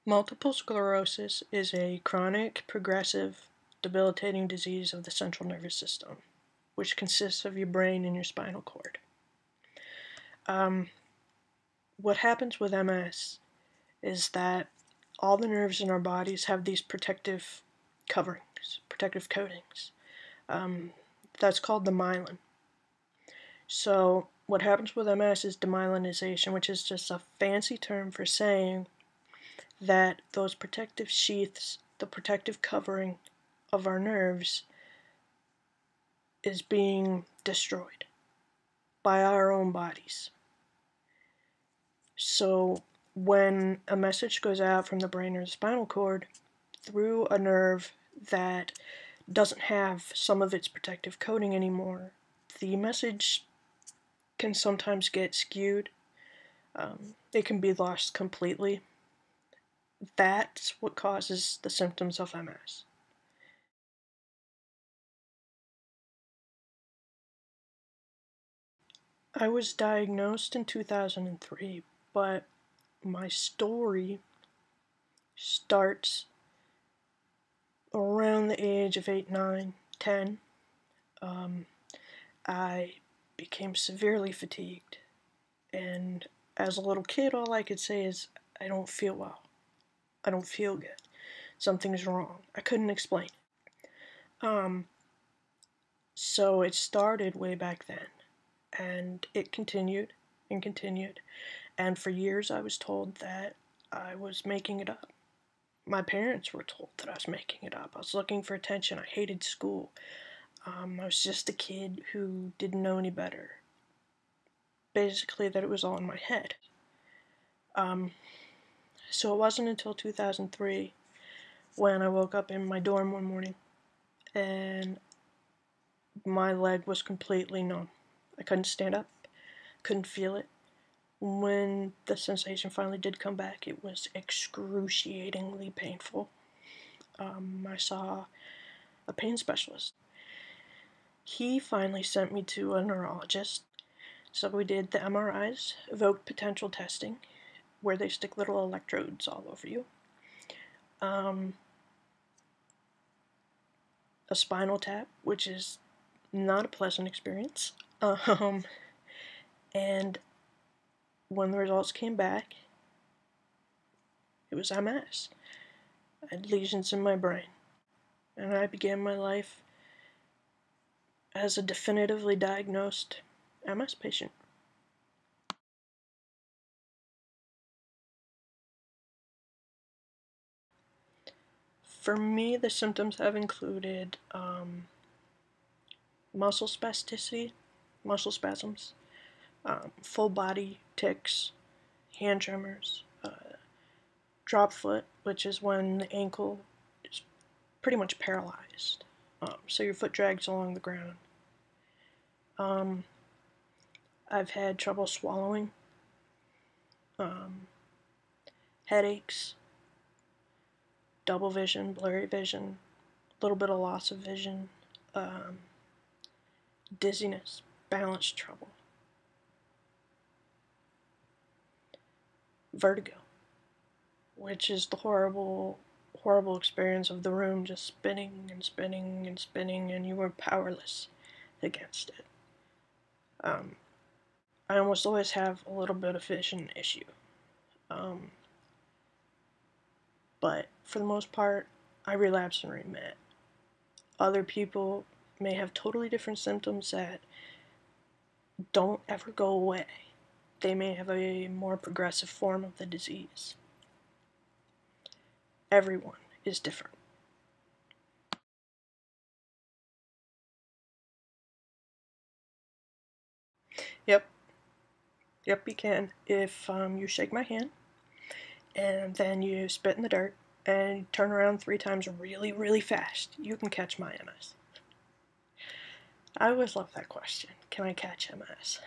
Multiple sclerosis is a chronic, progressive, debilitating disease of the central nervous system, which consists of your brain and your spinal cord. What happens with MS is that all the nerves in our bodies have these protective coverings, protective coatings. That's called the myelin. So what happens with MS is demyelinization, which is just a fancy term for saying that those protective sheaths, the protective covering of our nerves, is being destroyed by our own bodies. So when a message goes out from the brain or the spinal cord through a nerve that doesn't have some of its protective coating anymore, the message can sometimes get skewed. It can be lost completely. That's what causes the symptoms of MS. I was diagnosed in 2003, but my story starts around the age of 8, 9, 10. I became severely fatigued, and as a little kid, all I could say is, I don't feel well. I don't feel good. Something's wrong. I couldn't explain it. So it started way back then, and it continued and continued, and for years I was told that I was making it up. My parents were told that I was making it up. I was looking for attention. I hated school. I was just a kid who didn't know any better. Basically, that it was all in my head. So it wasn't until 2003 when I woke up in my dorm one morning and my leg was completely numb. I couldn't stand up, couldn't feel it. When the sensation finally did come back, it was excruciatingly painful. I saw a pain specialist. He finally sent me to a neurologist. So we did the MRIs, evoked potential testing, where they stick little electrodes all over you. A spinal tap, which is not a pleasant experience. And when the results came back, it was MS. I had lesions in my brain. And I began my life as a definitively diagnosed MS patient. For me, the symptoms have included muscle spasticity, muscle spasms, full body tics, hand tremors, drop foot, which is when the ankle is pretty much paralyzed. So your foot drags along the ground. I've had trouble swallowing, headaches, double vision, blurry vision, a little bit of loss of vision, dizziness, balance trouble, vertigo, which is the horrible experience of the room just spinning and spinning and spinning, and you are powerless against it. I almost always have a little bit of vision issue. But for the most part, I relapse and remit. Other people may have totally different symptoms that don't ever go away. They may have a more progressive form of the disease. Everyone is different. Yep, you can. If you shake my hand, and then you spit in the dirt, and turn around 3 times really, really fast, you can catch my MS. I always love that question. Can I catch MS?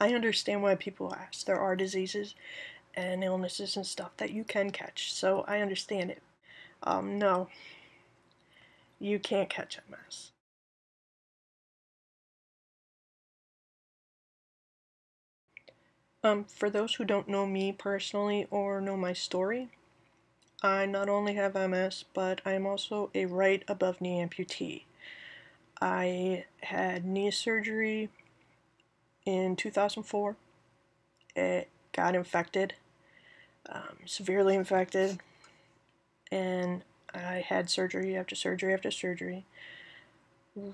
I understand why people ask. There are diseases and illnesses and stuff that you can catch, so I understand it. No, you can't catch MS. For those who don't know me personally or know my story, I not only have MS, but I am also a right above knee amputee. I had knee surgery in 2004. It got infected, severely infected, and I had surgery after surgery after surgery.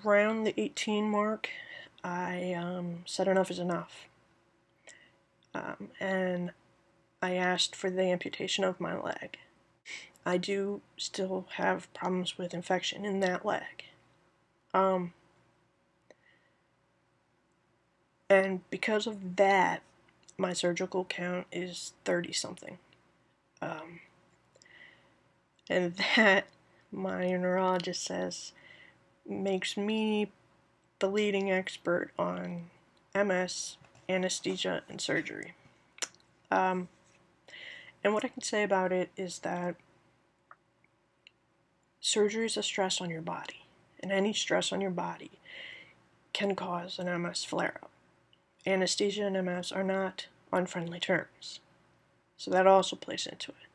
Around the 18 mark, I said enough is enough. And I asked for the amputation of my leg. I do still have problems with infection in that leg. And because of that, my surgical count is 30 something. And that, my neurologist says, makes me the leading expert on MS, anesthesia, and surgery. And what I can say about it is that surgery is a stress on your body, and any stress on your body can cause an MS flare-up. Anesthesia and MS are not on friendly terms, so that also plays into it.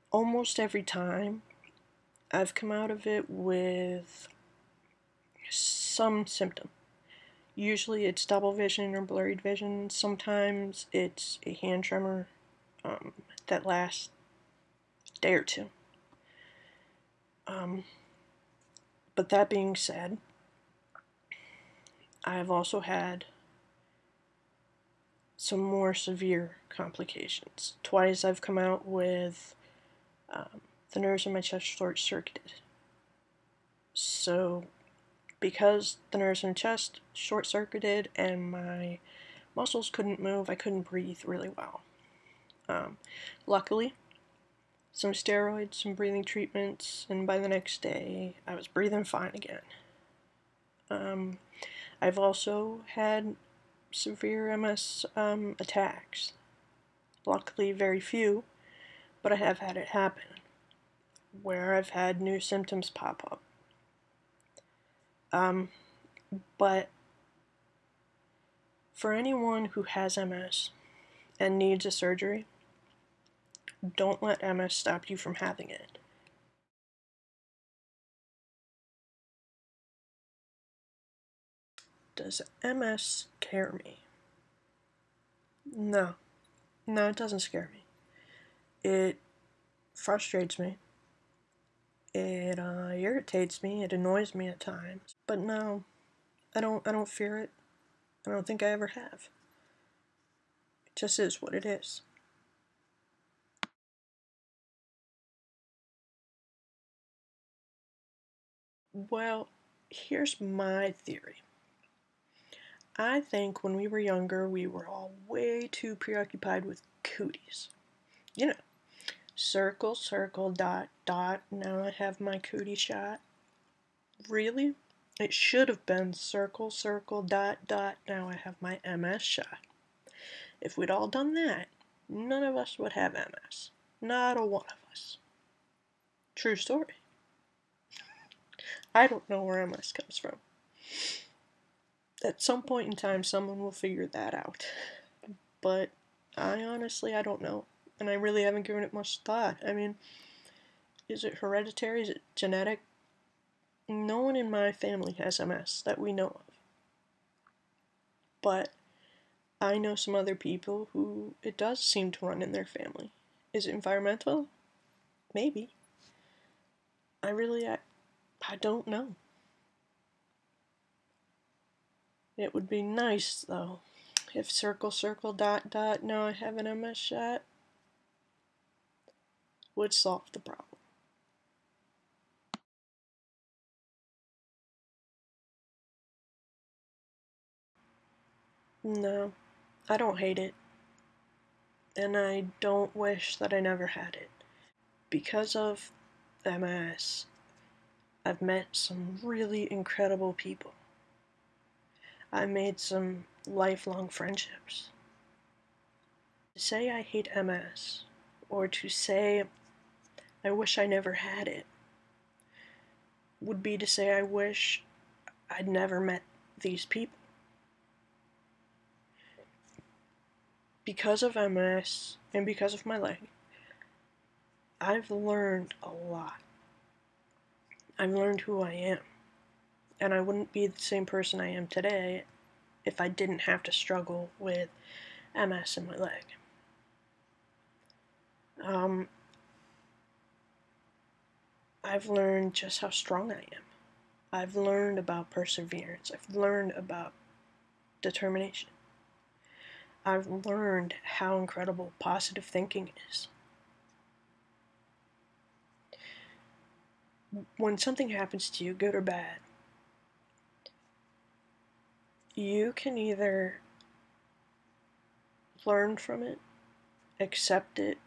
Almost every time, I've come out of it with some symptom. Usually it's double vision or blurred vision. Sometimes it's a hand tremor that lasts a day or two. But that being said, I've also had some more severe complications. Twice I've come out with the nerves in my chest short-circuited. So because the nerves in the chest short-circuited and my muscles couldn't move, I couldn't breathe really well. Luckily, some steroids, some breathing treatments, and by the next day, I was breathing fine again. I've also had severe MS attacks. Luckily, very few, but I have had it happen, where I've had new symptoms pop up. But for anyone who has MS and needs a surgery, don't let MS stop you from having it. Does MS scare me? No. No, it doesn't scare me. It frustrates me. It irritates me. It annoys me at times. But no, I don't fear it. I don't think I ever have. It just is what it is. Well, here's my theory. I think when we were younger, we were all way too preoccupied with cooties. You know, circle, circle, dot, dot, now I have my cootie shot. Really? It should have been circle, circle, dot, dot, now I have my MS shot. If we'd all done that, none of us would have MS. Not a one of us. True story. I don't know where MS comes from. At some point in time, someone will figure that out. But I don't know. And I really haven't given it much thought. I mean, is it hereditary? Is it genetic? No one in my family has MS that we know of. But I know some other people who it does seem to run in their family. Is it environmental? Maybe. I don't know. It would be nice, though, if circle, circle, dot, dot, now I have an MS shot, would solve the problem. No, I don't hate it. And I don't wish that I never had it. Because of MS, I've met some really incredible people. I made some lifelong friendships. To say I hate MS, or to say I wish I never had it, would be to say I wish I'd never met these people. Because of MS, and because of my leg, I've learned a lot. I've learned who I am. And I wouldn't be the same person I am today if I didn't have to struggle with MS in my leg. I've learned just how strong I am. I've learned about perseverance. I've learned about determination. I've learned how incredible positive thinking is. When something happens to you, good or bad, you can either learn from it, accept it,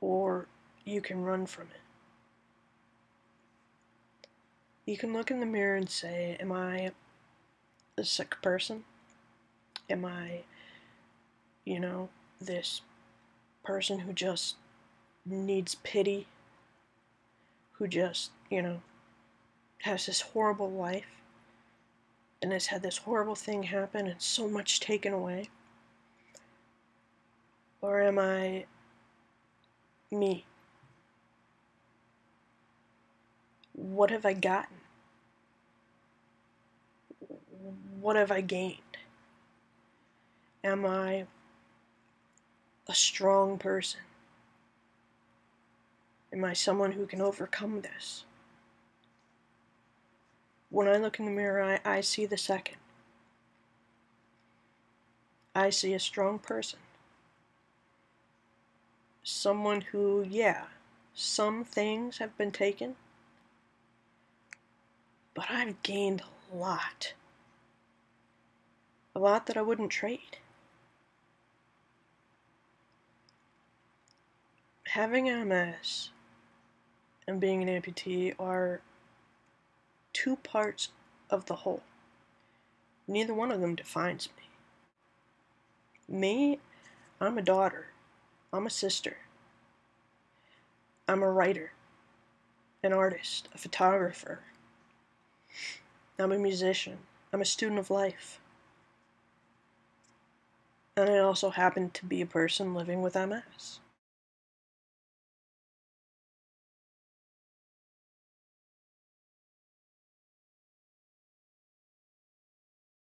or you can run from it. You can look in the mirror and say, am I a sick person? Am I, this person who just needs pity, who just, has this horrible life and has had this horrible thing happen and so much taken away? Or am I me? What have I gotten? What have I gained? Am I a strong person? Am I someone who can overcome this? When I look in the mirror, I see the second. I see a strong person. Someone who, some things have been taken, but I've gained a lot. A lot that I wouldn't trade. Having MS and being an amputee are two parts of the whole. Neither one of them defines me. Me, I'm a daughter. I'm a sister. I'm a writer, an artist, a photographer. I'm a musician. I'm a student of life. And I also happen to be a person living with MS.